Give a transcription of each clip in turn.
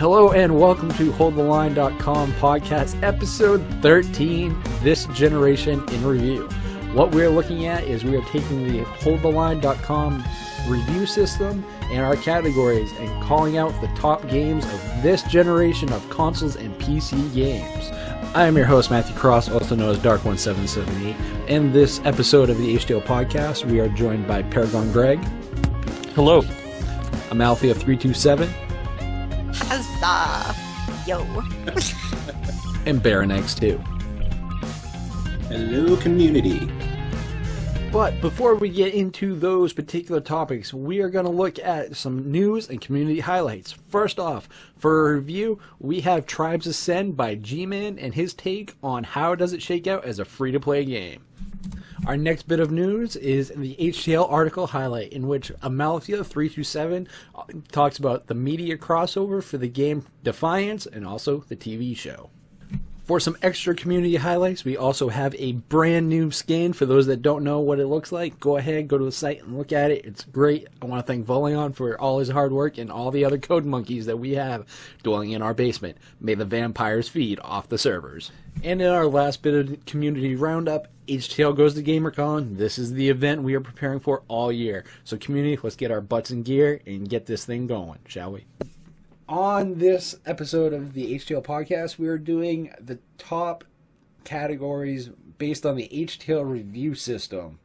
Hello and welcome to HoldTheLine.com podcast episode 13, This Generation in Review. What we're looking at is we are taking the HoldTheLine.com review system and our categories and calling out the top games of this generation of consoles and PC games. I am your host, Matthew Cross, also known as Dark1778. In this episode of the HTL podcast, we are joined by Paragon Greg. Hello. Amalthea327. Huzzah! Yo. And Baron X2. Hello, community. But before we get into those particular topics, we are going to look at some news and community highlights. First off, for a review, we have Tribes Ascend by G-Man and his take on how does it shake out as a free-to-play game. Our next bit of news is the HTL article highlight, in which Amalthea327 talks about the media crossover for the game Defiance and also the TV show. For some extra community highlights, we also have a brand new skin. For those that don't know what it looks like, go ahead, go to the site and look at it. It's great. I want to thank Voleon for all his hard work and all the other code monkeys that we have dwelling in our basement. May the vampires feed off the servers. And in our last bit of community roundup, HTL goes to GamerCon. This is the event we are preparing for all year. So community, let's get our butts in gear and get this thing going, shall we? On this episode of the HTL podcast, we are doing the top categories based on the HTL review system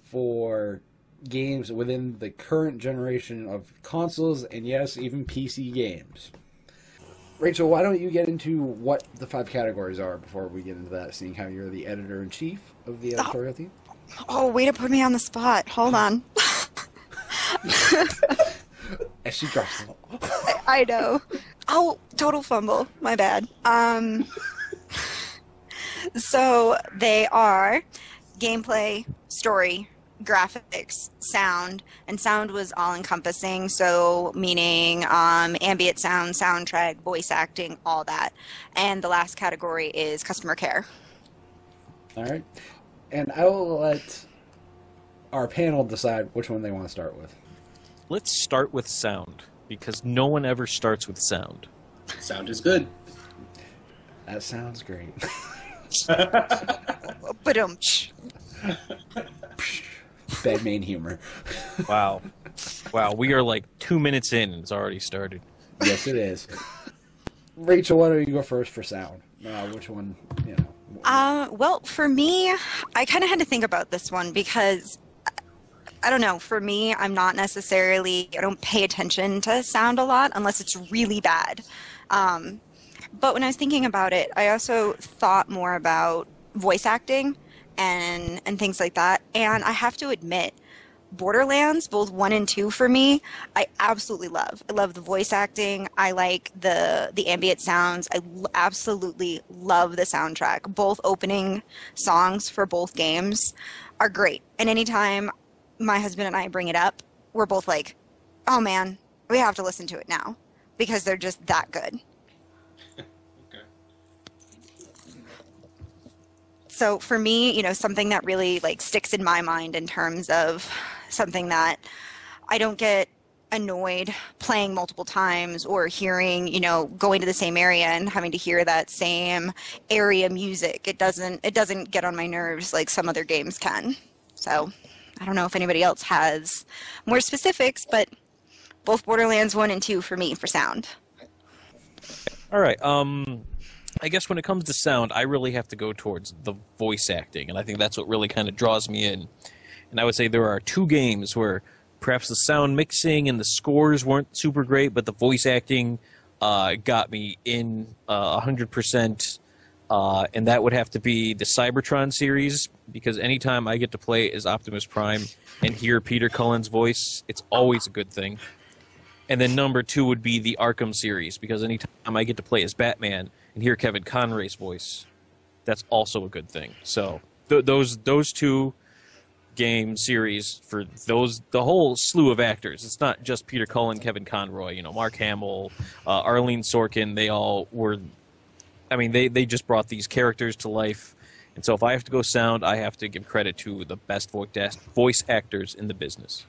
for games within the current generation of consoles and, yes, even PC games. Rachel, why don't you get into what the 5 categories are before we get into that, seeing how you're the editor-in-chief of the editorial team? Oh, way to put me on the spot. Hold on. As she drops them. I know. Oh, total fumble. My bad. So they are gameplay, story, graphics, sound, and sound was all-encompassing, so meaning ambient sound, soundtrack, voice acting, all that. And the last category is customer care. All right. And I will let our panel decide which one they want to start with. Let's start with sound, because no one ever starts with sound. Sound is good. That sounds great. Ba-dum-tsh. Bad main humor. Wow. Wow, we are like 2 minutes in and it's already started. Yes, it is. Rachel, why don't you go first for sound? Which one, you know? Well, for me, I kind of had to think about this one because I don't know, for me, I don't pay attention to sound a lot unless it's really bad. But when I was thinking about it, I also thought more about voice acting and things like that. And I have to admit, Borderlands, both 1 and 2 for me, I absolutely love. I love the voice acting. I like the ambient sounds. I absolutely love the soundtrack. Both opening songs for both games are great. And anytime my husband and I bring it up, we're both like, oh man, we have to listen to it now because they're just that good. Okay. So for me, you know, something that really like sticks in my mind in terms of something that I don't get annoyed playing multiple times or hearing, you know, going to the same area and having to hear that same area music. It doesn't get on my nerves like some other games can. So I don't know if anybody else has more specifics, but both Borderlands 1 and 2 for me for sound. All right. I guess when it comes to sound, I really have to go towards the voice acting, and I think that's what really kind of draws me in. And I would say there are 2 games where perhaps the sound mixing and the scores weren't super great, but the voice acting got me in 100%. And that would have to be the Cybertron series, because anytime I get to play as Optimus Prime and hear Peter Cullen's voice, it's always a good thing. And then number 2 would be the Arkham series, because anytime I get to play as Batman and hear Kevin Conroy's voice, that's also a good thing. So those 2 game series for the whole slew of actors. It's not just Peter Cullen, Kevin Conroy, you know, Mark Hamill, Arlene Sorkin, they all were... I mean, they just brought these characters to life. And so if I have to go sound, I have to give credit to the best voice actors in the business.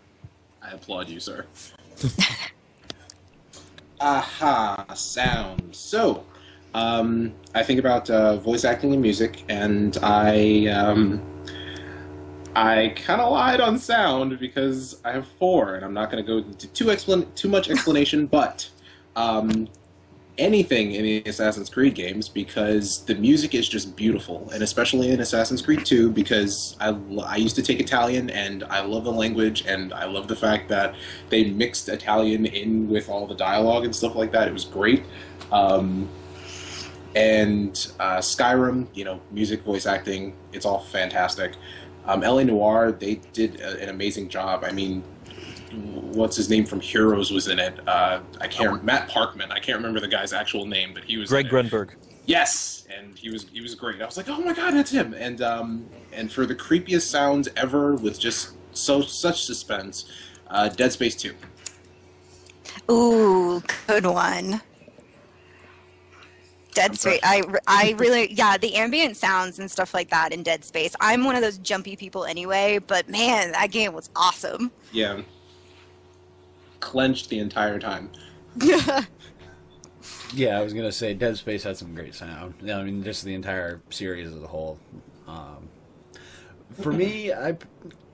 I applaud you, sir. Aha. sound. So, I think about voice acting and music, and I kind of lied on sound because I have four, and I'm not going to go into too much explanation, but anything in the Assassin's Creed games, because the music is just beautiful, and especially in Assassin's Creed 2, because I used to take Italian, and I love the language, and I love the fact that they mixed Italian in with all the dialogue and stuff like that. It was great. And Skyrim, music, voice acting, it's all fantastic. L.A. Noire, they did an amazing job. I mean, what's his name from Heroes was in it. Matt Parkman. I can't remember the guy's actual name, but he was Greg Grunberg. Yes, and he was great. I was like, oh my god, that's him. And for the creepiest sounds ever, with just such suspense, Dead Space 2. Ooh, good one. Dead Space. I really, the ambient sounds and stuff like that in Dead Space. I'm one of those jumpy people anyway, but man, that game was awesome. Yeah. Clenched the entire time. Yeah, I was gonna say Dead Space had some great sound. Yeah, I mean, just the entire series as a whole. For me, I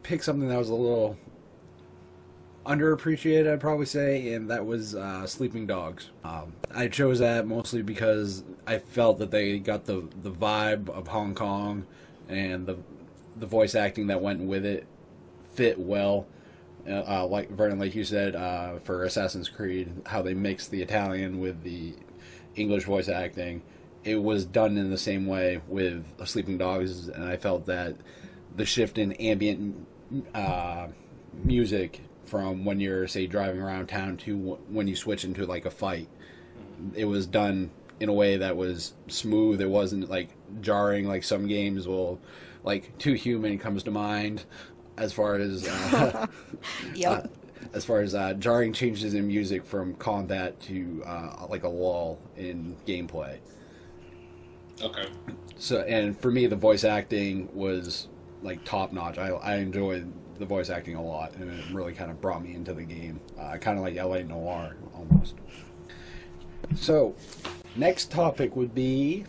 picked something that was a little underappreciated, I'd probably say, and that was Sleeping Dogs. I chose that mostly because I felt that they got the vibe of Hong Kong, and the voice acting that went with it fit well. Like Vernon, like you said, for Assassin's Creed, how they mixed the Italian with the English voice acting, it was done in the same way with Sleeping Dogs, and I felt that the shift in ambient music from when you're, say, driving around town to when you switch into like a fight, it was done in a way that was smooth. It wasn't like jarring like some games will, like Too Human comes to mind as far as Yep. as far as jarring changes in music from combat to like a lull in gameplay. Okay. So, and for me, the voice acting was like top notch. I enjoyed the voice acting a lot, and it really kind of brought me into the game, kind of like L.A. Noire almost. So, next topic would be,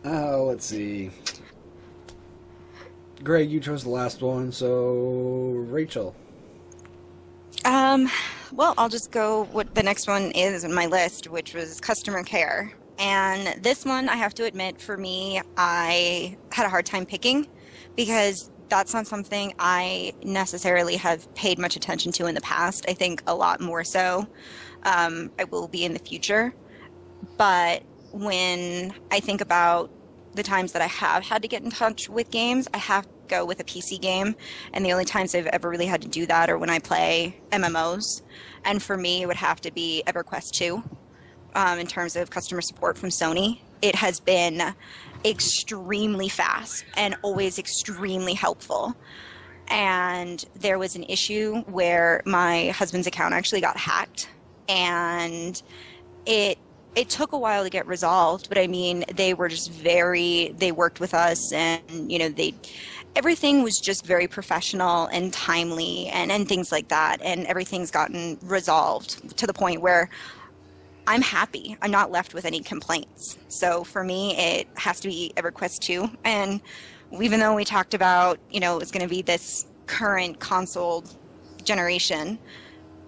let's see. Greg, you chose the last one, so Rachel. Well, I'll just go what the next one is on my list, which was customer care. And this one, I have to admit, for me, I had a hard time picking because that's not something I necessarily have paid much attention to in the past. I think a lot more so I will be in the future. But when I think about the times that I have had to get in touch with games, I have to go with a PC game. And the only times I've ever really had to do that are when I play MMOs. And for me, it would have to be EverQuest 2 in terms of customer support from Sony. It has been extremely fast and always extremely helpful. And there was an issue where my husband's account actually got hacked, and it took a while to get resolved, but I mean, they were just they worked with us, and everything was just very professional and timely and things like that. And everything's gotten resolved to the point where I'm happy. I'm not left with any complaints. So for me, it has to be EverQuest 2. And even though we talked about, it's going to be this current console generation,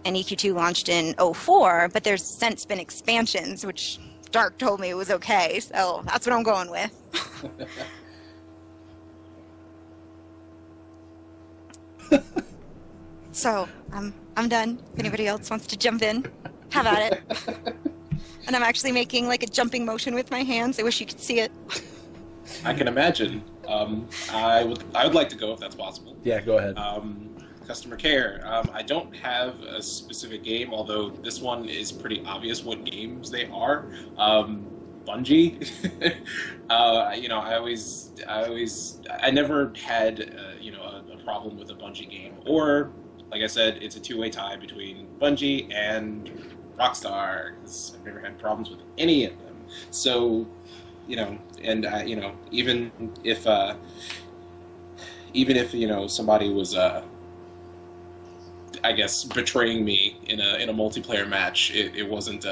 and EQ2 launched in 2004, but there's since been expansions, which Dark told me it was okay. So that's what I'm going with. So I'm done. If anybody else wants to jump in, have at it. And I'm actually making like a jumping motion with my hands. I wish you could see it. I can imagine. I would like to go if that's possible. Yeah, go ahead. Customer care. I don't have a specific game, although this one is pretty obvious what games they are. Bungie. I never had a problem with a Bungie game, or like I said, it's a two-way tie between Bungie and Rockstar, because I've never had problems with any of them. So, even if somebody was I guess, betraying me in a multiplayer match, it wasn't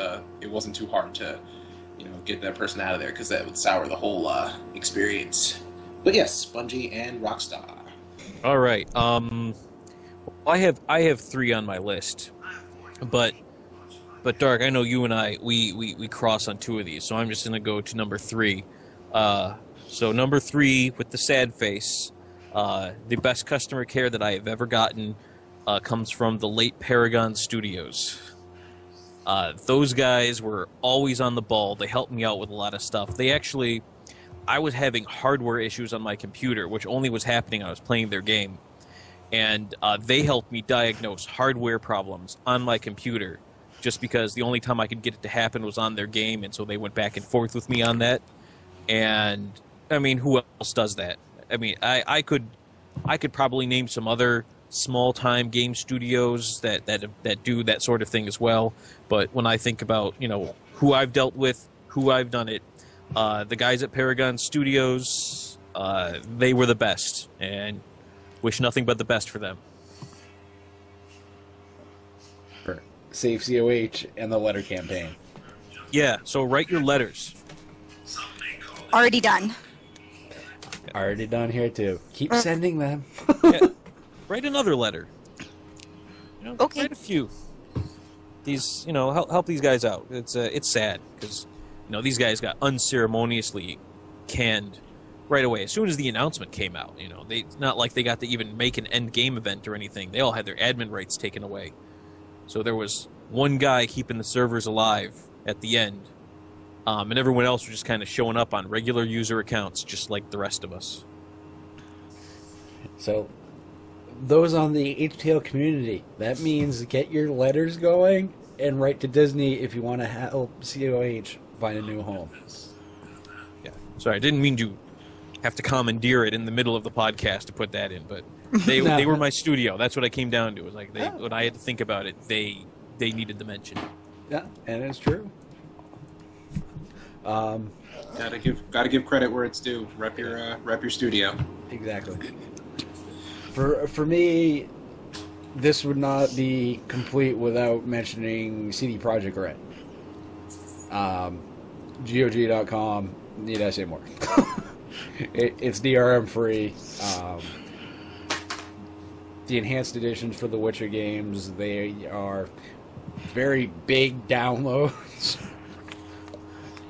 too hard to, get that person out of there, because that would sour the whole experience. But yes, Bungie and Rockstar. All right. I have 3 on my list, but Dark, I know you and I we cross on 2 of these, so I'm just gonna go to number 3. So number 3 with the sad face, the best customer care that I have ever gotten comes from the late Paragon Studios. Those guys were always on the ball. They helped me out with a lot of stuff. I was having hardware issues on my computer, which only was happening when I was playing their game. And they helped me diagnose hardware problems on my computer, just because the only time I could get it to happen was on their game, and so they went back and forth with me on that. And, I mean, who else does that? I mean, I could probably name some other small-time game studios that do that sort of thing as well. But when I think about, who I've dealt with, who I've done it, the guys at Paragon Studios, they were the best, and wish nothing but the best for them. Save COH and the letter campaign. Yeah, so write your letters. Already done. Already done here too. Keep sending them. Yeah. Write another letter. Okay. Write a few. These, help these guys out. It's sad because, these guys got unceremoniously canned right away as soon as the announcement came out. It's not like they got to even make an end game event or anything. They all had their admin rights taken away. So there was one guy keeping the servers alive at the end, and everyone else was just kind of showing up on regular user accounts, just like the rest of us. So, those on the HTL community, that means get your letters going and write to Disney if you want to help COH find a new home. Yeah, sorry, I didn't mean to have to commandeer it in the middle of the podcast to put that in, but they were my studio. That's what I came down to. It was like when I had to think about it, they needed the mention. Yeah, and it's true. Gotta give credit where it's due. Rep your studio. Exactly. For me, this would not be complete without mentioning CD Projekt Red. GOG.com. Need I say more? It's DRM free. The enhanced editions for the Witcher games, they are very big downloads.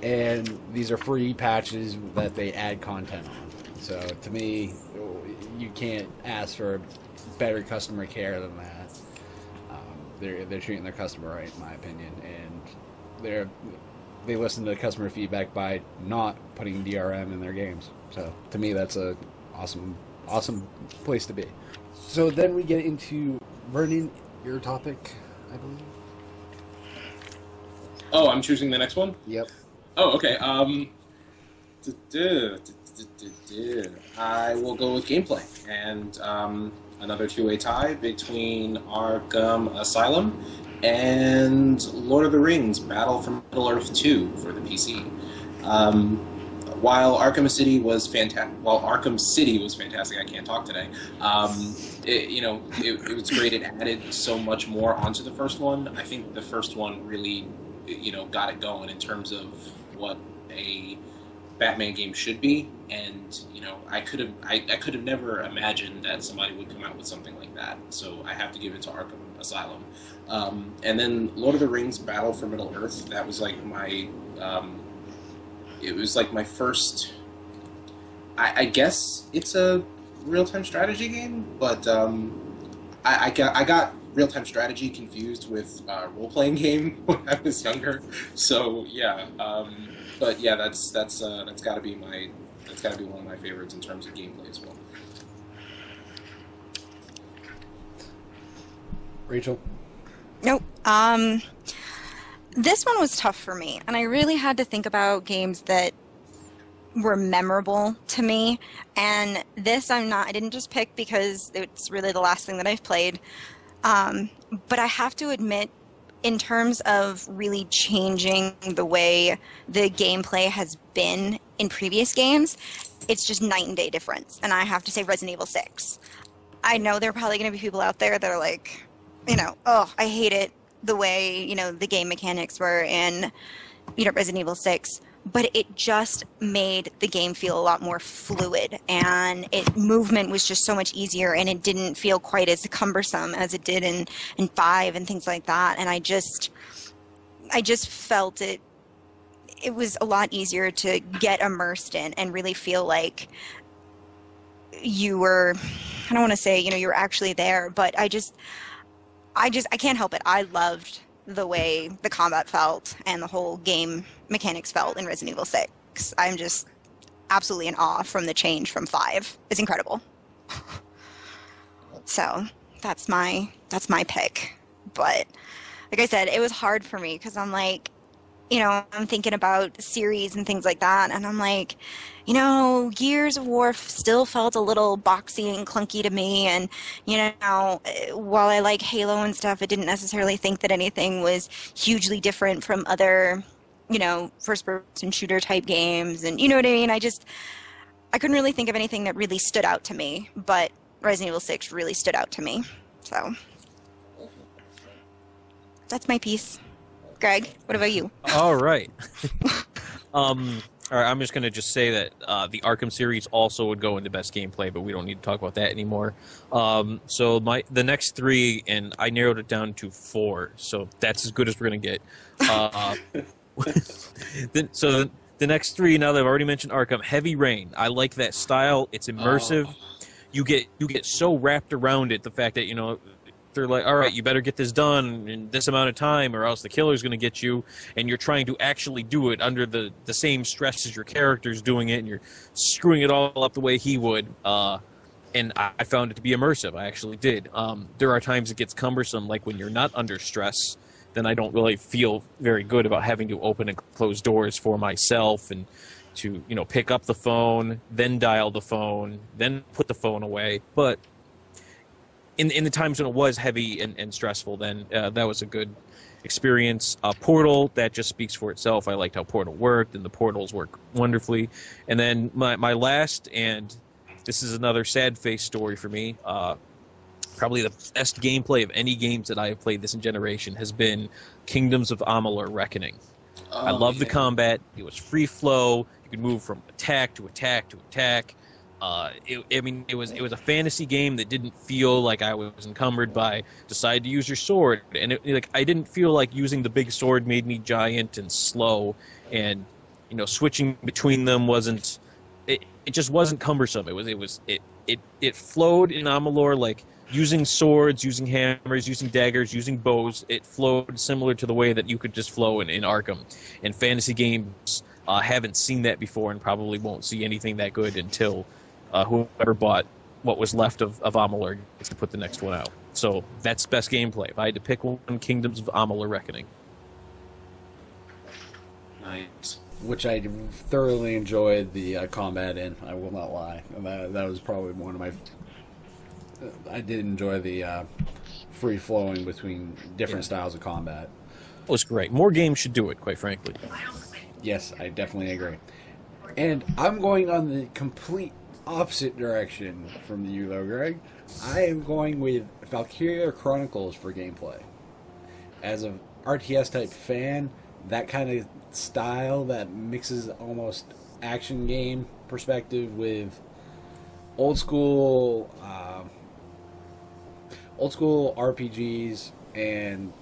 And these are free patches that they add content on. So to me, you can't ask for better customer care than that. They're treating their customer right, in my opinion, and they listen to customer feedback by not putting DRM in their games. So to me, that's a awesome place to be. So then we get into Vernon, your topic, I believe. Oh, I'm choosing the next one? Yep. Oh, okay. I will go with gameplay. And another two-way tie between Arkham Asylum and Lord of the Rings Battle for Middle-earth 2 for the PC. While Arkham City was fantastic, I can't talk today. It was great. It added so much more onto the first one. I think the first one really, got it going in terms of what a Batman game should be, and I could have never imagined that somebody would come out with something like that. So I have to give it to Arkham Asylum. And then Lord of the Rings Battle for Middle Earth. That was like my it was like my first. I guess it's a real-time strategy game, but I got real-time strategy confused with role-playing game when I was younger. So yeah, but yeah, that's got to be one of my favorites in terms of gameplay as well. Rachel? Nope. This one was tough for me, and I really had to think about games that were memorable to me. And this I didn't just pick because it's really the last thing that I've played. But I have to admit, in terms of really changing the way the gameplay has been in previous games, it's just night and day difference. And I have to say Resident Evil 6. I know there are probably going to be people out there that are like, I hate it the way, the game mechanics were in, Resident Evil 6. But it just made the game feel a lot more fluid, and movement was just so much easier, and it didn't feel quite as cumbersome as it did in 5 and things like that. And I just felt it was a lot easier to get immersed in and really feel like you were, I don't want to say, you were actually there, but I can't help it. I loved the way the combat felt and the whole game mechanics felt in Resident Evil 6. I'm just absolutely in awe from the change from 5. It's incredible. So that's my pick. But like I said, it was hard for me because I'm like, I'm thinking about series and things like that, and I'm like, Gears of War still felt a little boxy and clunky to me, and, while I like Halo and stuff, I didn't necessarily think that anything was hugely different from other, first-person shooter type games, and you know what I mean? I couldn't really think of anything that really stood out to me, but Resident Evil 6 really stood out to me, so that's my piece. Greg, what about you? All right. All right, I'm just going to say that the Arkham series also would go into best gameplay, but we don't need to talk about that anymore. So the next 3, and I narrowed it down to 4, so that's as good as we're going to get. So the next 3, now that I've already mentioned Arkham, Heavy Rain. I like that style. It's immersive. Oh. You get so wrapped around it, the fact that, they're like, all right, you better get this done in this amount of time or else the killer's going to get you, and you're trying to actually do it under the same stress as your character's doing it, and you're screwing it all up the way he would. And I found it to be immersive. I actually did. There are times it gets cumbersome, like when you're not under stress, then I don't really feel very good about having to open and close doors for myself and to, pick up the phone, then dial the phone, then put the phone away. But in the times when it was heavy and stressful, then that was a good experience. Portal, that just speaks for itself. I liked how Portal worked, and the portals work wonderfully. And then my last, and this is another sad face story for me, probably the best gameplay of any games that I have played this generation has been Kingdoms of Amalur Reckoning. I love the combat. It was free flow. You could move from attack to attack to attack. It was a fantasy game that didn't feel like I was encumbered by decide to use your sword, and I didn't feel like using the big sword made me giant and slow, and switching between them wasn't. It just wasn't cumbersome. It flowed in Amalur like using swords, using hammers, using daggers, using bows. It flowed similar to the way that you could just flow in Arkham. And fantasy games haven't seen that before, and probably won't see anything that good until. Whoever bought what was left of Amalur gets to put the next one out. So that's best gameplay. If I had to pick one, Kingdoms of Amalur Reckoning. Nice. Which I thoroughly enjoyed the combat in, I will not lie. That was probably one of my... I did enjoy the free-flowing between different styles of combat. It was great. More games should do it, quite frankly. Yes, I definitely agree. And I'm going on the complete opposite direction from you, though, Greg. I am going with Valkyria Chronicles for gameplay. As an RTS type fan, that kind of style that mixes almost action game perspective with old school RPGs and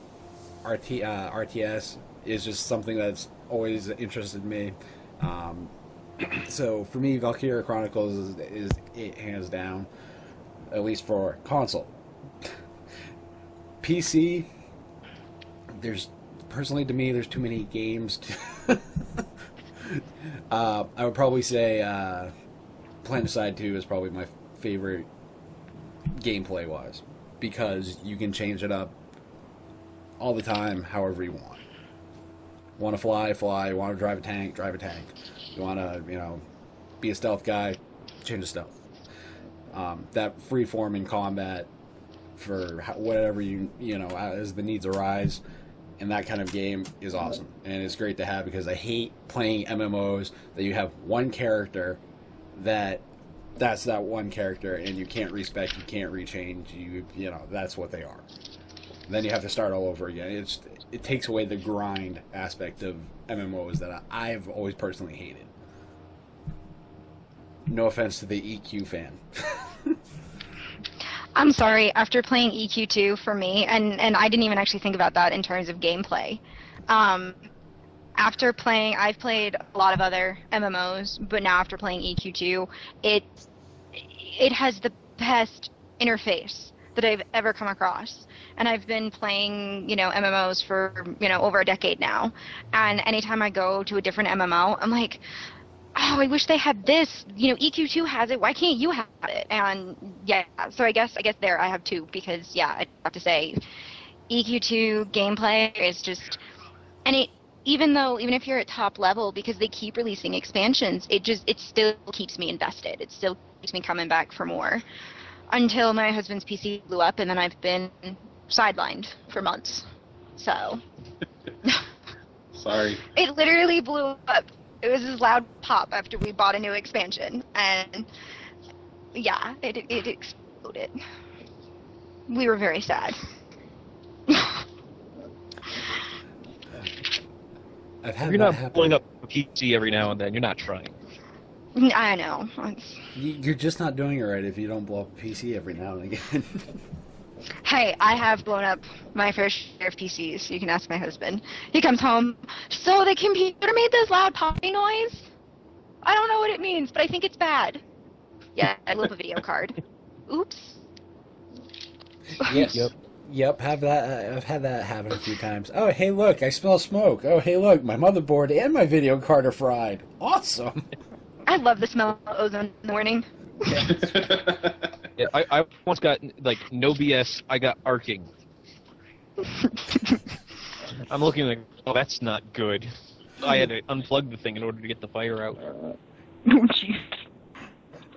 RTS is just something that's always interested me. So for me, Valkyria Chronicles is it hands down, at least for console. PC, personally to me, there's too many games. I would probably say Planetside 2 is probably my favorite gameplay-wise, because you can change it up all the time, however you want. Want to fly. You want to drive a tank. You want to, be a stealth guy, change to stealth. That free-forming combat for whatever as the needs arise, and that kind of game is awesome. And it's great to have, because I hate playing MMOs that you have one character that's that one character, and you can't respec, you can't rechange, that's what they are. then you have to start all over again. It takes away the grind aspect of MMOs that I've always personally hated. No offense to the EQ fan. I'm sorry, after playing EQ2 for me, and I didn't even actually think about that in terms of gameplay. After playing, I've played a lot of other MMOs, but now after playing EQ2, it has the best interface that I've ever come across. And I've been playing, MMOs for, over a decade now. And anytime I go to a different MMO, I'm like, oh, I wish they had this. EQ2 has it. Why can't you have it? And yeah, so I guess there I have two because, yeah, I have to say EQ2 gameplay is just, and even if you're at top level, because they keep releasing expansions, it still keeps me invested. It still keeps me coming back for more until my husband's PC blew up, and then I've been sidelined for months. So. Sorry. It literally blew up. It was this loud pop after we bought a new expansion, and yeah, it exploded. We were very sad. I've had You're that not happen. blowing up a PC every now and then. You're not trying. I know. You're just not doing it right if you don't blow up a PC every now and again. Hey, I have blown up my fair share of PCs. You can ask my husband. He comes home. So the computer made this loud popping noise? I don't know what it means, but I think it's bad. Yeah, I blew up a video card. Oops. Yes. Yep, I've had that happen a few times. Oh, hey, look, I smell smoke. Oh, hey, look, my motherboard and my video card are fried. Awesome. I love the smell of ozone in the morning. Yeah, I once got, no BS, I got arcing. I'm looking like, oh, that's not good. I had to unplug the thing in order to get the fire out. Oh, jeez.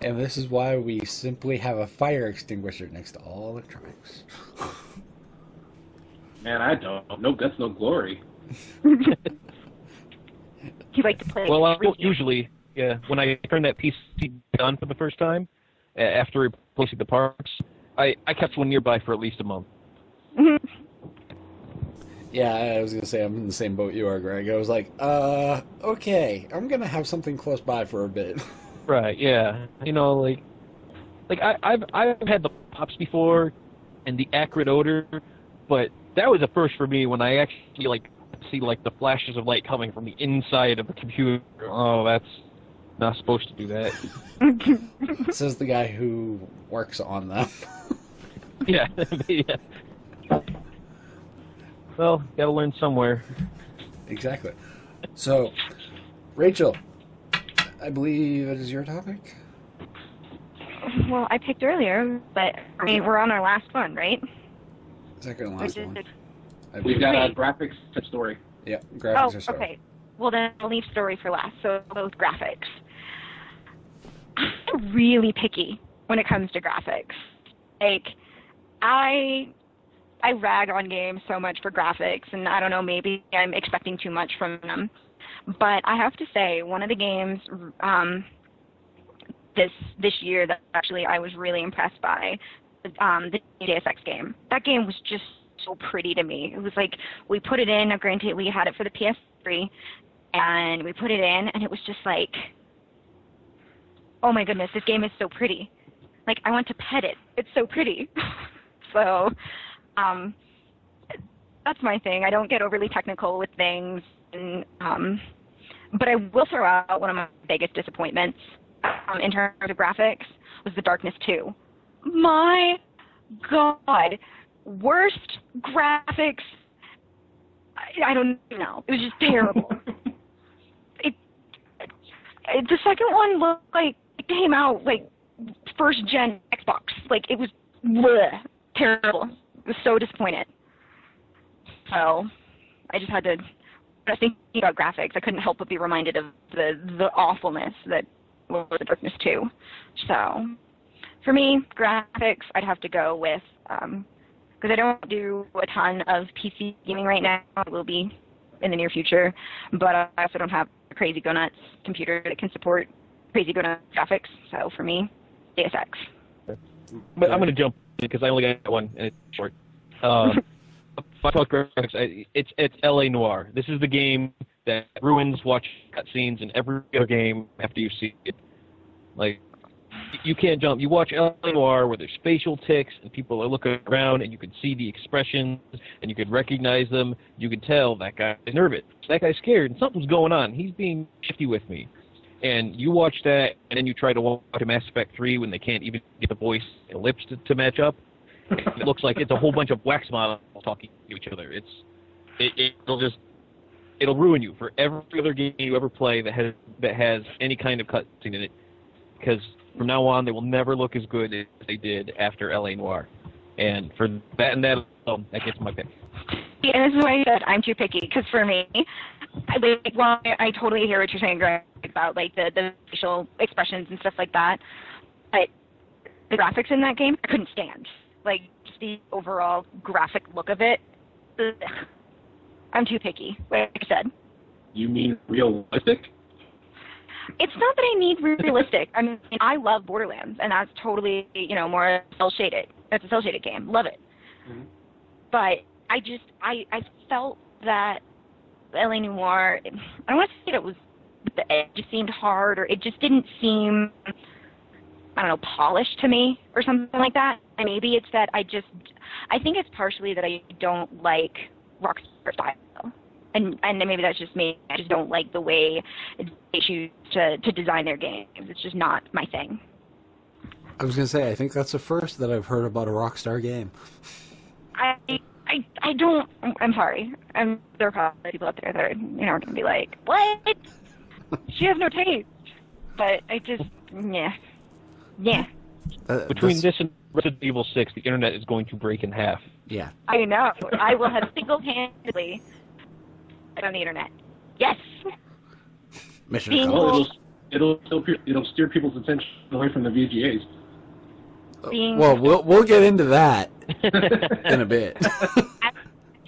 And this is why we simply have a fire extinguisher next to all electronics. Man, I don't. No guts, no glory. You like to play? Well, usually, yeah, when I turn that PC on for the first time, after replacing the parts, I kept one nearby for at least a month. Yeah, I was going to say I'm in the same boat you are, Greg. I was like, okay, I'm going to have something close by for a bit. Right, yeah. I've had the pops before and the acrid odor, but that was a first for me when I actually, see, the flashes of light coming from the inside of the computer. Oh, that's not supposed to do that. Says the guy who works on them. Yeah. Yeah. Well, gotta learn somewhere. Exactly. So, Rachel, I believe it is your topic? Well, I picked earlier, but we're on our last one, right? Second and last one. We've got a graphics story. Yeah, graphics Oh, are story. okay. Well, then I'll leave story for last, so both graphics. I'm really picky when it comes to graphics. I rag on games so much for graphics, and I don't know, maybe I'm expecting too much from them. But I have to say, one of the games this year that actually I was really impressed by, the Deus Ex game. That game was just so pretty to me. It was like, we put it in, granted we had it for the PS3, and we put it in, and it was just like, oh my goodness, this game is so pretty. I want to pet it. It's so pretty. So, that's my thing. I don't get overly technical with things, and, but I will throw out one of my biggest disappointments in terms of graphics was The Darkness 2. My God, worst graphics. I don't know. It was just terrible. The second one looked like it came out first gen Xbox. It was bleh, terrible. I was so disappointed. So I just had to. When I was thinking about graphics, I couldn't help but be reminded of the awfulness that was The Darkness 2. So for me, graphics, I'd have to go with because I don't do a ton of PC gaming right now. I will be in the near future, but I also don't have a crazy go nuts computer that can support crazy go nuts graphics. So for me, Deus Ex. But I'm going to jump in because I only got one and it's short. if I talk graphics, it's LA Noire. This is the game that ruins watching cutscenes in every other game after you see it. Like, you can't jump. You watch LA Noire where there's facial tics and people are looking around and you can see the expressions and you can recognize them. You can tell that guy is nervous. That guy's scared and something's going on. He's being shifty with me. And you watch that and then you try to watch a Mass Effect 3 when they can't even get the voice and lips to match up. It looks like it's a whole bunch of wax models talking to each other. It'll ruin you for every other game you ever play that has any kind of cutscene in it. Because from now on, they will never look as good as they did after L.A. Noire. And for that that gets my pick. And this is why I said I'm too picky. Because for me, I totally hear what you're saying, Greg, about like the facial expressions and stuff like that. But the graphics in that game, I couldn't stand. Like, just the overall graphic look of it. Ugh. I'm too picky, like I said. You mean realistic? It's not that I need realistic. I mean, I love Borderlands, and that's totally, more cel-shaded. That's a cel-shaded game. Love it. Mm-hmm. But I felt that L.A. Noire, I don't want to say that it just seemed hard, or it just didn't seem, I don't know, polished to me, or something like that. And maybe it's that I think it's partially that I don't like Rockstar style. And maybe that's just me. I just don't like the way they choose to design their games. It's just not my thing. I was going to say, I think that's the first that I've heard about a Rockstar game. I don't, I'm sorry. There are probably people out there that are, going to be like, what? She has no taste. But I just, yeah. Between this and Resident Evil 6, the internet is going to break in half. Yeah. I know. I will have single-handedly on the internet. Yes. Mission accomplished. It'll steer people's attention away from the VGAs. Well, we'll get into that in a bit. At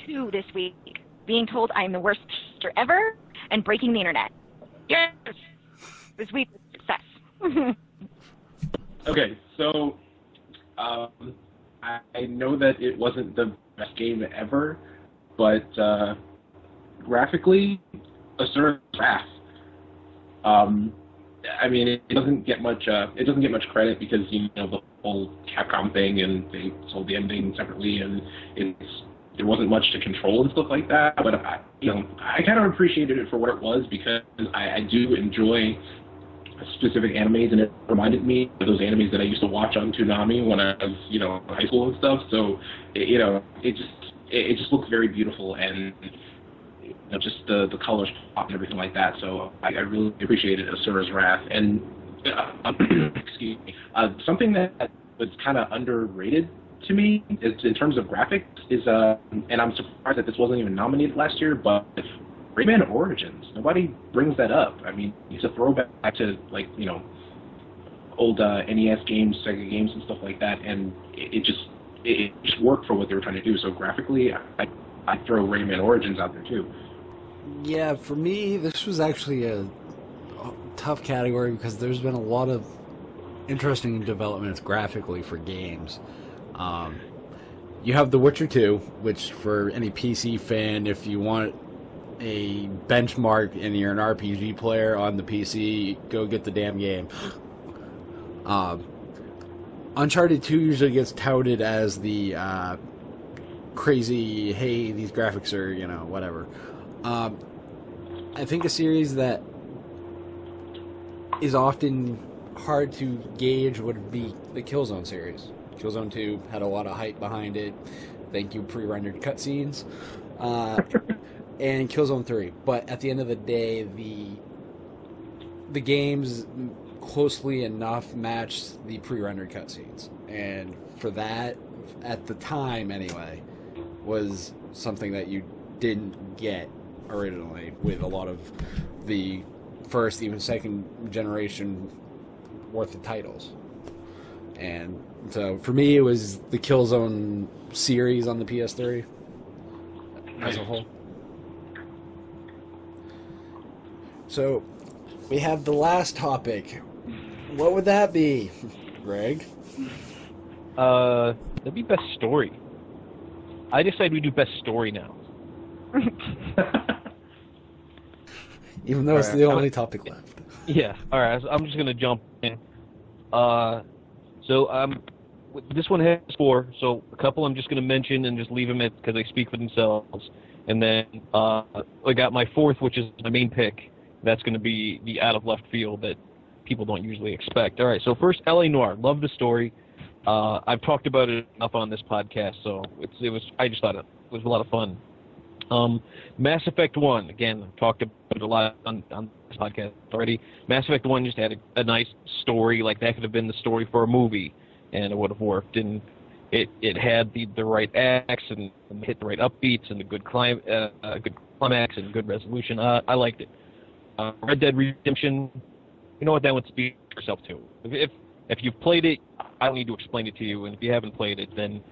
2 this week, being told I'm the worst teacher ever and breaking the internet. Yes. This week was success. Okay, so I know that it wasn't the best game ever, but graphically, Asura's Wrath. I mean, it doesn't get much credit because the whole Capcom thing, and they sold the ending separately, and there wasn't much to control and stuff like that. But I kind of appreciated it for what it was because I do enjoy specific animes, and it reminded me of those animes that I used to watch on Toonami when I was in high school and stuff. So it just looks very beautiful, and just the colors pop and everything like that. So I really appreciated Asura's Wrath. And excuse me, something that was kind of underrated to me is, in terms of graphics, is and I'm surprised that this wasn't even nominated last year, but Rayman Origins. Nobody brings that up. I mean, it's a throwback to old NES games, Sega games, and stuff like that, and it just worked for what they were trying to do. So graphically, I throw Rayman Origins out there too. Yeah, for me, this was actually a tough category because there's been a lot of interesting developments graphically for games. You have The Witcher 2, which for any PC fan, if you want a benchmark and you're an RPG player on the PC, go get the damn game. Uncharted 2 usually gets touted as the crazy, hey, these graphics are, whatever. I think a series that is often hard to gauge would be the Killzone series. Killzone 2 had a lot of hype behind it. Thank you, pre-rendered cutscenes. And Killzone 3. But at the end of the day, the games closely enough matched the pre-rendered cutscenes. And for that, at the time anyway, was something that you didn't get originally with a lot of the first, even second generation worth of titles. And so for me, it was the Killzone series on the PS3 as a whole. So we have the last topic. What would that be, Greg? That'd be best story. I decided we do best story now. Even though it's All the right. only topic left. Yeah. All right. So I'm just gonna jump in. This one has 4. So a couple I'm just gonna mention and just leave them at because they speak for themselves. And then I got my 4th, which is my main pick. That's gonna be the out of left field that people don't usually expect. All right. So first, L.A. Noire. Love the story. I've talked about it enough on this podcast, so I just thought it was a lot of fun. Mass Effect 1, again, I've talked about it a lot on this podcast already. Mass Effect 1 just had a nice story, like that could have been the story for a movie, and it would have worked. And it had the right acts and hit the right upbeats and the good climax and good resolution. I liked it. Red Dead Redemption, you know what, that would speak for itself too. If you've played it, I don't need to explain it to you, and if you haven't played it, then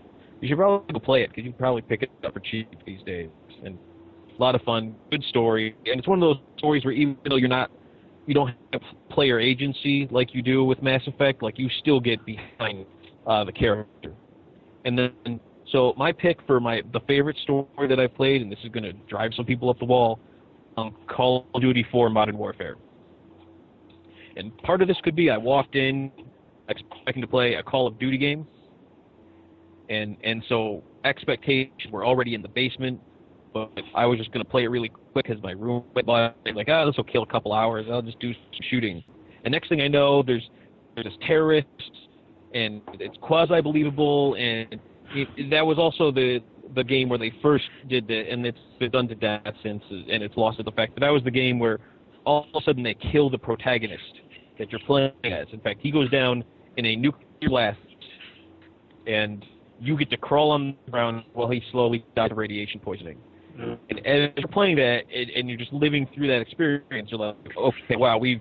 you should probably go play it, because you can probably pick it up for cheap these days. And a lot of fun, good story, and it's one of those stories where even though you don't have player agency like you do with Mass Effect, like you still get behind the character. And then, so my pick for the favorite story that I've played, and this is going to drive some people up the wall, Call of Duty 4 Modern Warfare. And part of this could be I walked in expecting to play a Call of Duty game, and so expectations were already in the basement, but I was just going to play it really quick because my roommate like, this will kill a couple hours, I'll just do some shooting. And next thing I know, there's terrorists, and it's quasi-believable, and that was also the game where they first did it, and it's been done to death since, and it's lost the fact that was the game where all of a sudden they kill the protagonist that you're playing as. In fact, he goes down in a nuclear blast, and you get to crawl on the ground while he slowly dies of radiation poisoning. Mm-hmm. And as you're playing that, and you're just living through that experience, you're like, okay, wow, we've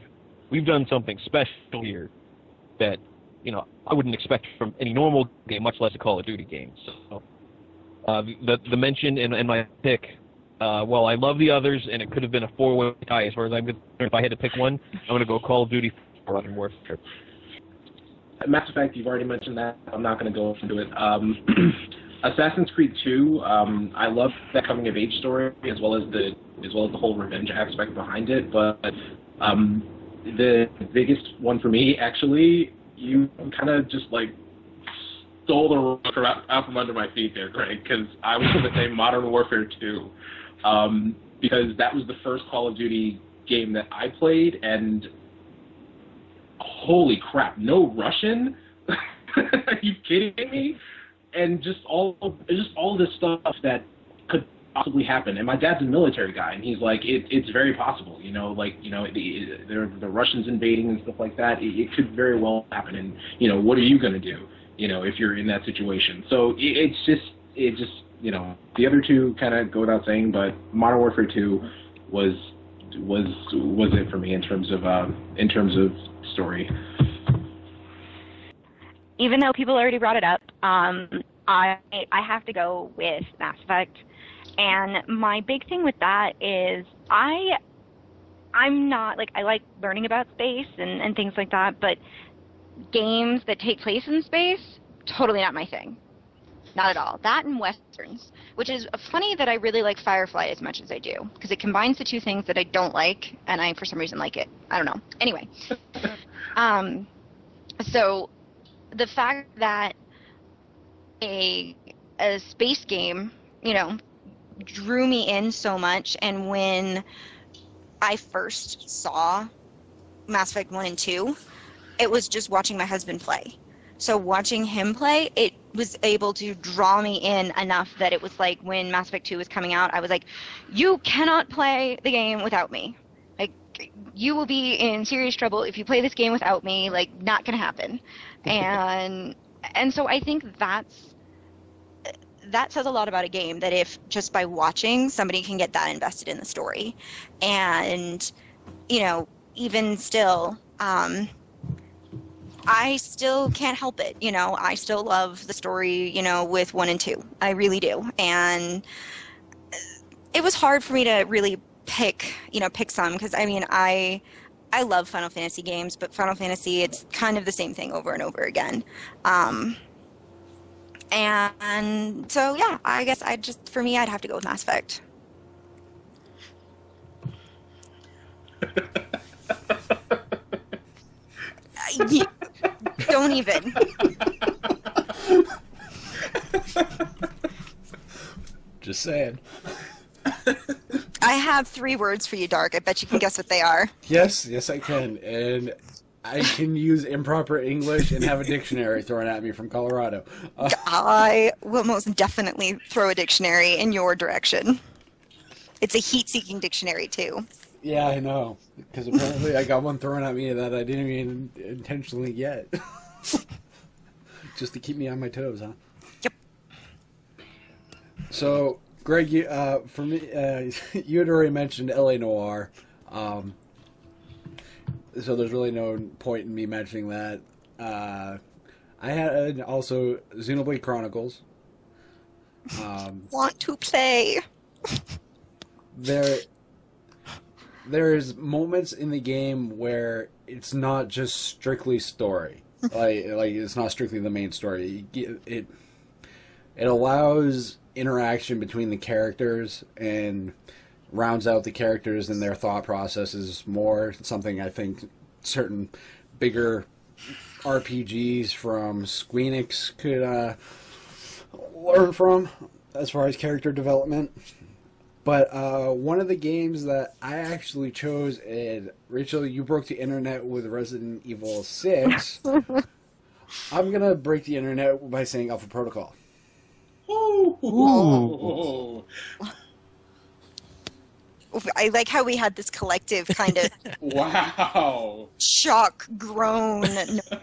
done something special here that, I wouldn't expect from any normal game, much less a Call of Duty game. So, the mention and my pick, well, I love the others, and it could have been a 4-way tie as far as I'm concerned. If I had to pick one, I'm going to go Call of Duty 4 Modern Warfare. Mass Effect, you've already mentioned that. I'm not going to go into it. Assassin's Creed 2, I love that coming of age story as well as the whole revenge aspect behind it. But the biggest one for me, actually, you kind of just stole the rug out from under my feet there, Greg, because I was going to say Modern Warfare 2, because that was the first Call of Duty game that I played, and holy crap, no Russian? Are you kidding me? And just all this stuff that could possibly happen. And my dad's a military guy, and he's like, it's very possible, the Russians invading and stuff like that. It could very well happen, and what are you going to do, if you're in that situation? So it's just the other two kind of go without saying, but Modern Warfare 2 was it for me in terms of story. Even though people already brought it up, I have to go with Mass Effect. And my big thing with that is I'm not, I like learning about space and things like that, but games that take place in space, totally not my thing. Not at all. That and Westerns, which is funny that I really like Firefly as much as I do, because it combines the two things that I don't like, and I, for some reason, like it. I don't know. Anyway. So the fact that a space game, drew me in so much, and when I first saw Mass Effect 1 and 2, it was just watching my husband play. So watching him play, it was able to draw me in enough that it was like when Mass Effect 2 was coming out, I was like, you cannot play the game without me. You will be in serious trouble if you play this game without me. Not going to happen. And so I think that says a lot about a game, that if just by watching somebody can get that invested in the story. And, even still, I still can't help it. I still love the story, with 1 and 2. I really do. And it was hard for me to really pick some, because I love Final Fantasy games, but Final Fantasy, it's kind of the same thing over and over again. And so, yeah, I guess for me, I'd have to go with Mass Effect. Don't even. Just saying. I have 3 words for you, Dark. I bet you can guess what they are. Yes, I can. And I can use improper English and have a dictionary thrown at me from Colorado. I will most definitely throw a dictionary in your direction. It's a heat-seeking dictionary, too. Yeah, I know. Because apparently I got one thrown at me that I didn't even intentionally get. Just to keep me on my toes, huh? Yep. So, Greg, for me, you had already mentioned L.A. Noire. So there's really no point in me mentioning that. I had also Xenoblade Chronicles. Want to play. There's moments in the game where it's not just strictly story. like it's not strictly the main story. It allows interaction between the characters and rounds out the characters and their thought processes more. Something I think certain bigger RPGs from Squeenix could learn from as far as character development. But one of the games that I actually chose, and Rachel, you broke the internet with Resident Evil 6. I'm going to break the internet by saying Alpha Protocol. Ooh. I like how we had this collective kind of Wow. shock groan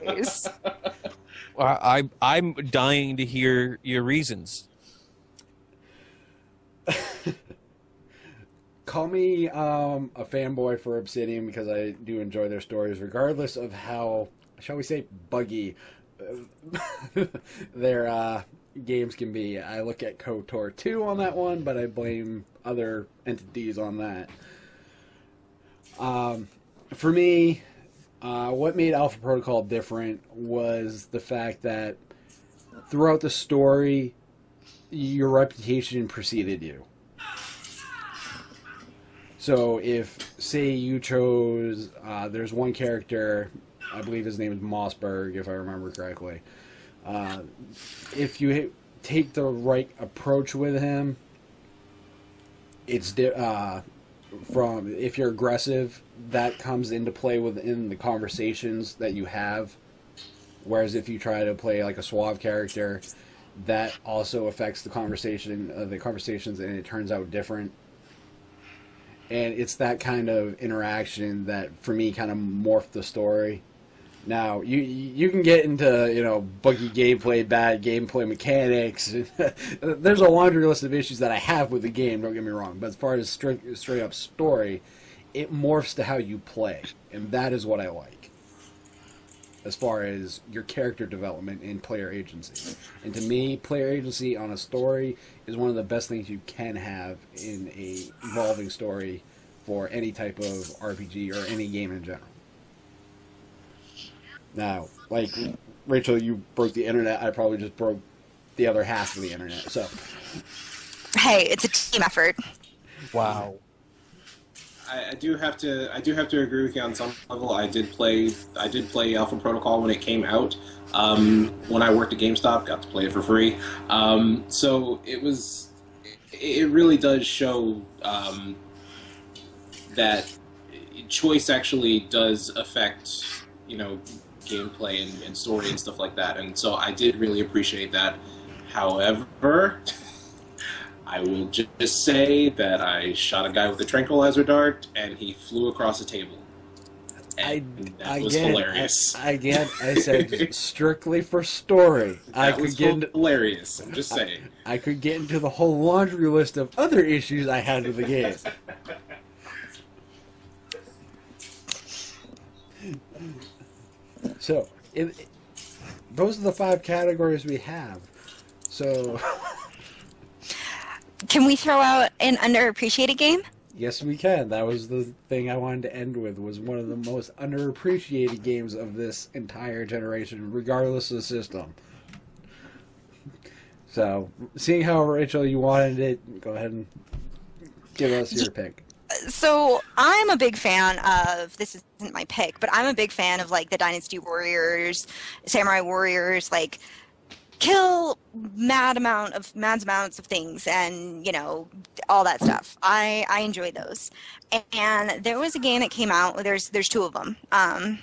noise. I'm dying to hear your reasons. Call me a fanboy for Obsidian because I do enjoy their stories, regardless of how, shall we say, buggy their games can be. I look at KOTOR 2 on that one, but I blame other entities on that. For me, what made Alpha Protocol different was the fact that throughout the story, your reputation preceded you. So if, say, you chose, there's one character, I believe his name is Mossberg, if I remember correctly. If you take the right approach with him, it's from if you're aggressive, that comes into play within the conversations that you have. Whereas if you try to play like a suave character, that also affects the conversations, and it turns out different. And it's that kind of interaction that, for me, kind of morphed the story. Now, you can get into, buggy gameplay, bad gameplay mechanics. There's a laundry list of issues that I have with the game, don't get me wrong. But as far as straight up story, it morphs to how you play. And that is what I like, as far as your character development and player agency. And to me, player agency on a story is one of the best things you can have in a evolving story for any type of RPG or any game in general. Now, like Rachel, you broke the internet. I probably just broke the other half of the internet. So, Hey, it's a team effort. Wow. I do have to agree with you on some level. I did play Alpha Protocol when it came out. When I worked at GameStop, got to play it for free. So it really does show that choice actually does affect, gameplay and story and stuff like that. And so I did really appreciate that. However, I will just say that I shot a guy with a tranquilizer dart, and he flew across a table. And that was hilarious. I said strictly for story. That was hilarious. I'm just saying. I could get into the whole laundry list of other issues I had with the game. So, those are the 5 categories we have. So... Can we throw out an underappreciated game? Yes, we can. That was the thing I wanted to end with, was one of the most underappreciated games of this entire generation, regardless of the system. So, seeing how, Rachel, you wanted it, go ahead and give us your pick. So I'm a big fan of, this isn't my pick, but I'm a big fan of like the Dynasty Warriors, Samurai Warriors, like kill mad amounts of things and, you know, all that stuff. I enjoy those. And there was a game that came out, there's two of them. And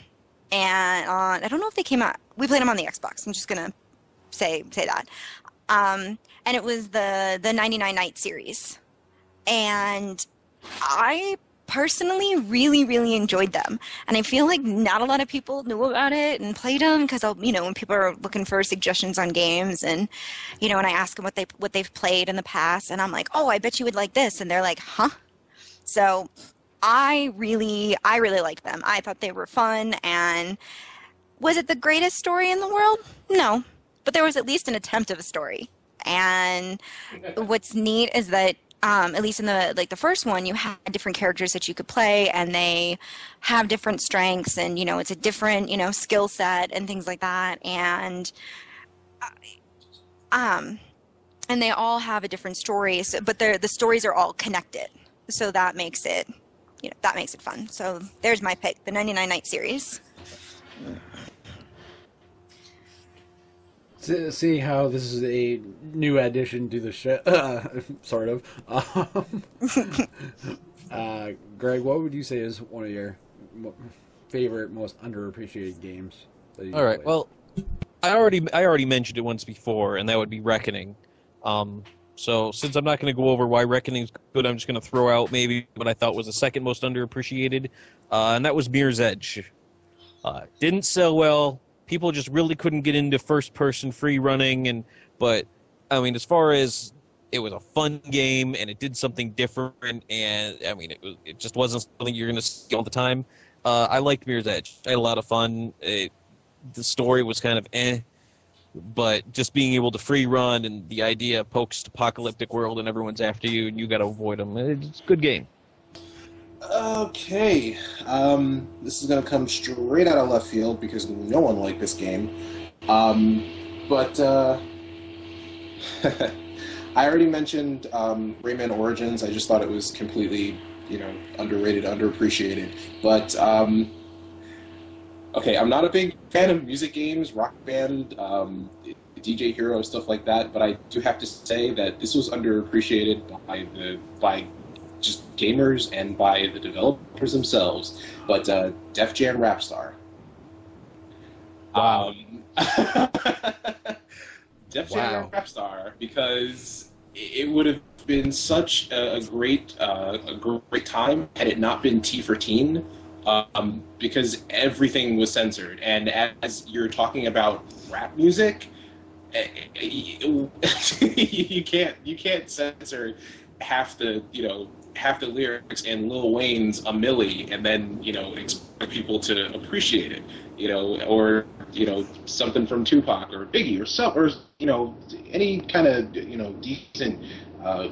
I don't know if they came out, we played them on the Xbox. I'm just going to say that. And it was the 99 Night series. And I personally really, really enjoyed them. And I feel like not a lot of people knew about it and played them because, you know, when people are looking for suggestions on games and, you know, and I ask them what they've played in the past and I'm like, oh, I bet you would like this. And they're like, huh? So I really liked them. I thought they were fun. And was it the greatest story in the world? No. But there was at least an attempt of a story. And what's neat is that at least in the first one, you had different characters that you could play, and they have different strengths, and you know it's a different skill set and things like that, and they all have a different story. So, but the stories are all connected, so that makes it fun. So there's my pick, the 99 Night series. Seeing how this is a new addition to the show, sort of. Greg, what would you say is one of your favorite, most underappreciated games? All right. Well, I already mentioned it once before, and that would be Reckoning. So since I'm not going to go over why Reckoning's good, I'm just going to throw out maybe what I thought was the second most underappreciated, and that was Mirror's Edge. Didn't sell well. People just really couldn't get into first-person free running, but I mean, as far as it was a fun game and it did something different, and I mean, it just wasn't something you're going to see all the time. I liked Mirror's Edge. I had a lot of fun. The story was kind of but just being able to free run and the idea of post-apocalyptic world and everyone's after you and you got to avoid them. It's a good game. Okay, this is going to come straight out of left field because no one liked this game. But I already mentioned Rayman Origins. I just thought it was completely, underrated, underappreciated. But okay, I'm not a big fan of music games, Rock Band, DJ Hero, stuff like that. But I do have to say that this was underappreciated by just gamers and by the developers themselves, but Def Jam Rap Star. Def Jam Rap Star, because it would have been such a great time had it not been T for Teen, because everything was censored, and as you're talking about rap music, you can't censor half the lyrics in Lil Wayne's "A Milli" and then expect people to appreciate it, or something from Tupac or Biggie or any kind of decent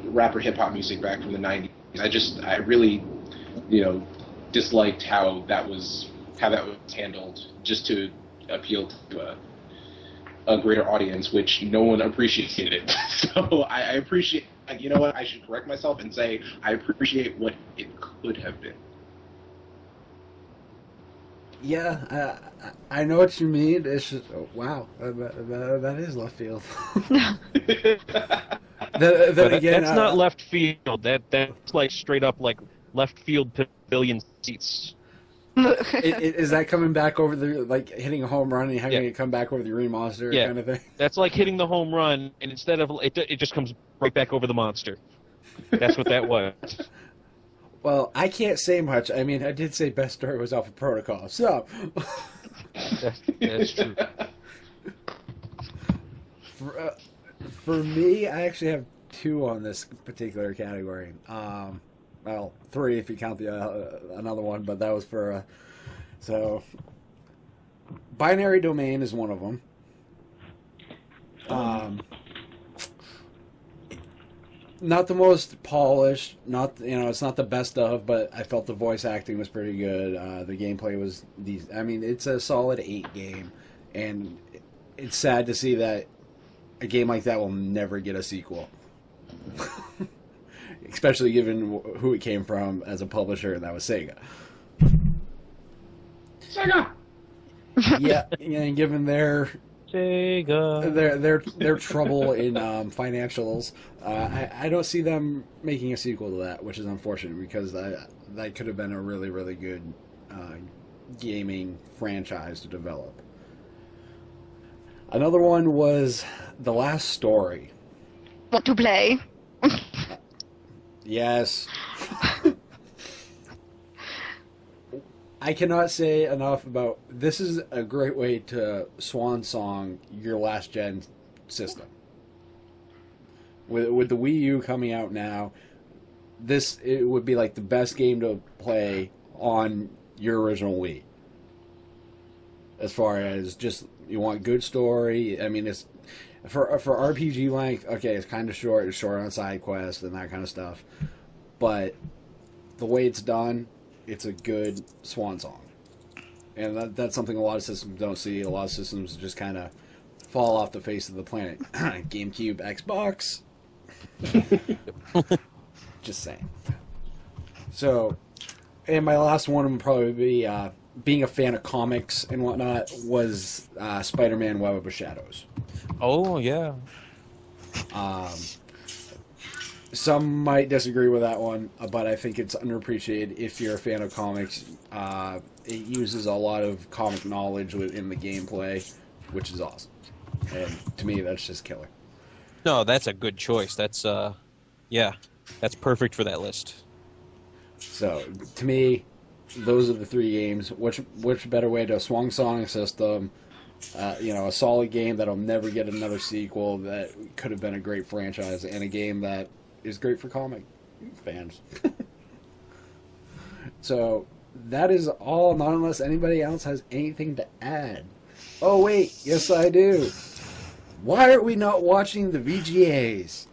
rap or hip hop music back from the '90s. I really disliked how that was handled, just to appeal to a greater audience, which no one appreciated. So I appreciate. You know what? I should correct myself and say I appreciate what it could have been. Yeah, I know what you mean. It's just wow, that is left field. then again, that's not left field. That's like straight up like left field pavilion seats. Is that coming back over the hitting a home run and having it come back over the green monster kind of thing? That's like hitting the home run, and instead of it just comes right back over the monster. That's what that was. Well, I can't say much. I mean, I did say best story was Alpha Protocol, so that's true. For me, I actually have two on this particular category. Well, three if you count the another one, but that was for so Binary Domain is one of them. Not the most polished, it's not the best of, but I felt the voice acting was pretty good. The gameplay was it's a solid 8 game, and it's sad to see that a game like that will never get a sequel. Especially given who it came from as a publisher, and that was Sega. Sega! Yeah, and given their Sega. their trouble in financials, I don't see them making a sequel to that, which is unfortunate because that could have been a really, really good gaming franchise to develop. Another one was The Last Story. Want to play? Yes. I cannot say enough about this. Is a great way to swan song your last gen system. With the Wii U coming out now, it would be like the best game to play on your original Wii. As far as just you want good story, I mean it's for RPG length. Okay, it's kind of short. It's short on side quests and that kind of stuff, but the way it's done, it's a good swan song, and that's something a lot of systems don't see. A lot of systems just kind of fall off the face of the planet. GameCube, Xbox. Just saying. So, and my last one would probably be being a fan of comics and whatnot was Spider-Man: Web of Shadows. Oh yeah. Some might disagree with that one, but I think it's underappreciated if you're a fan of comics. It uses a lot of comic knowledge within the gameplay, which is awesome. And to me, that's just killer. No, that's a good choice. That's yeah, that's perfect for that list. So to me, those are the three games. Which better way to swan song system? A solid game that'll never get another sequel. That could have been a great franchise, and a game that is great for comic fans. So that is all, not unless anybody else has anything to add. Oh wait, yes I do. Why are we not watching the VGAs?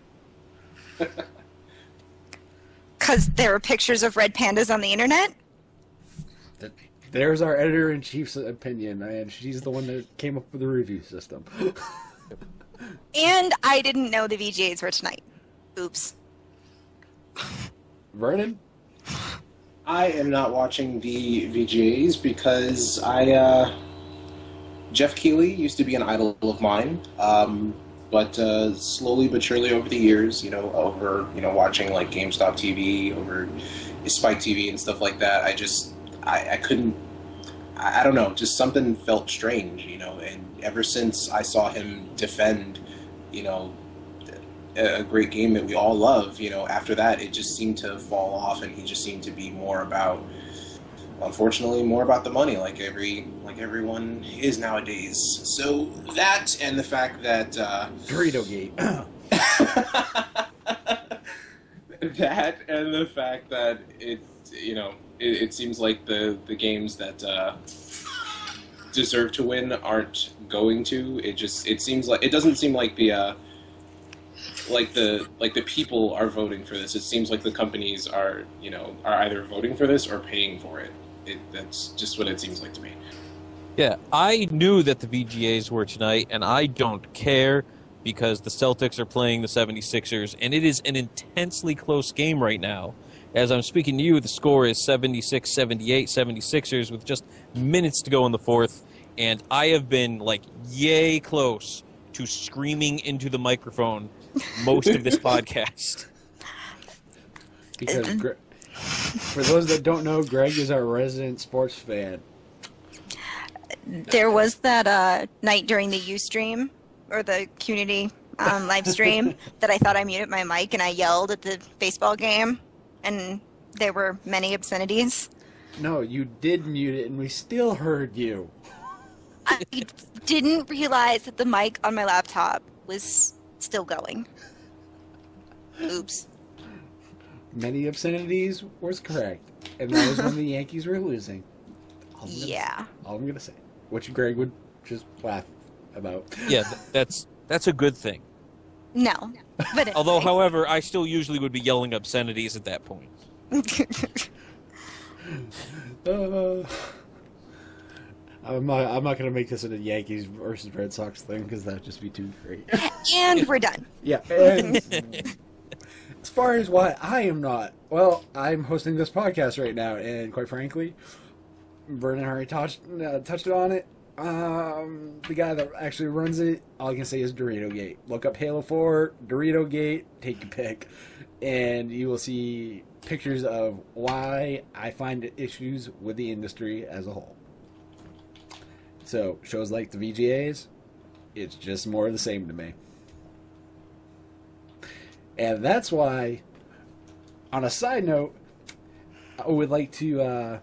Because there are pictures of red pandas on the internet? There's our editor-in-chief's opinion, and she's the one that came up with the review system. And I didn't know the VGAs were tonight. Oops. Vernon? I am not watching the VGAs because Jeff Keighley used to be an idol of mine, but slowly but surely over the years, over watching like GameStop TV, over Spike TV and stuff like that, I couldn't. I don't know, just something felt strange, and ever since I saw him defend, a great game that we all love, after that it just seemed to fall off, and he just seemed to be unfortunately more about the money, like everyone is nowadays. So that, and the fact that Dorito Gate. that, and the fact that it seems like the games that deserve to win aren't going to. It seems like, it doesn't seem like the people are voting for this. It seems like the companies are either voting for this or paying for it. That's just what it seems like to me. Yeah, I knew that the VGAs were tonight, and I don't care because the Celtics are playing the 76ers, and it is an intensely close game right now. As I'm speaking to you, the score is 76-78, 76ers with just minutes to go in the fourth, and I have been, yay close to screaming into the microphone most of this podcast. Because for those that don't know, Greg is our resident sports fan. There was that night during the Ustream, or the community live stream, that I thought I muted my mic and I yelled at the baseball game, and there were many obscenities. No, you did mute it, and we still heard you. I didn't realize that the mic on my laptop was still going. Oops. Many obscenities was correct, and that was when the Yankees were losing. All I'm gonna say, which Greg would just laugh about. Yeah, that's a good thing. No, but anyway. Although, however, I still usually would be yelling obscenities at that point. I'm not going to make this a Yankees versus Red Sox thing because that'd just be too great. And we're done. Yeah. And as far as why I am not, well, I'm hosting this podcast right now, and quite frankly, Vernon already touched on it. The guy that actually runs it, all I can say is Dorito Gate. Look up Halo 4, Dorito Gate, take your pick, and you will see pictures of why I find issues with the industry as a whole. So, shows like the VGAs, it's just more of the same to me. And that's why, on a side note, I would like to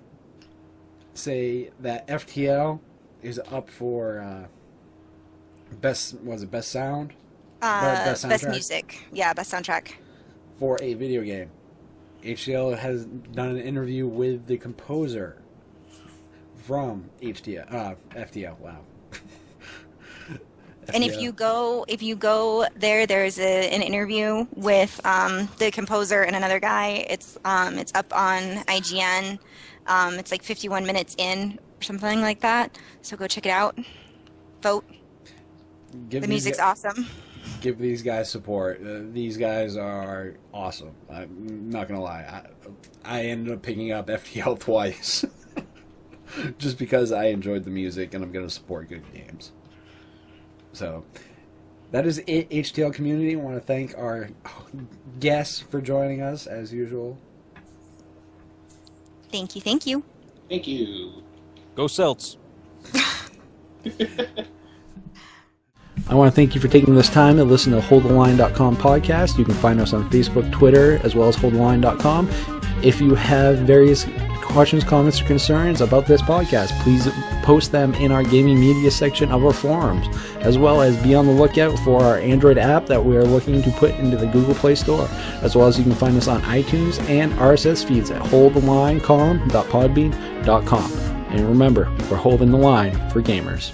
say that FTL is up for best sound? Best music. Yeah, best soundtrack. For a video game. HTL has done an interview with the composer from FTL. Wow. And if you go there, there's an interview with the composer and another guy. It's up on IGN. It's like 51 minutes in, or something like that. So go check it out. Vote. The music's awesome. Give these guys support. These guys are awesome. I'm not gonna lie. I ended up picking up FTL twice, just because I enjoyed the music and I'm gonna support good games. So that is it, HTL community. I want to thank our guests for joining us as usual. Thank you. Thank you. Thank you. Go Celts. I want to thank you for taking this time to listen to HoldTheLine.com podcast. You can find us on Facebook, Twitter, as well as HoldTheLine.com. If you have various questions, comments, or concerns about this podcast, please post them in our gaming media section of our forums, as well as be on the lookout for our Android app that we are looking to put into the Google Play Store, as well as you can find us on iTunes and RSS feeds at holdtheline.com.podbean.com. And remember, we're holding the line for gamers.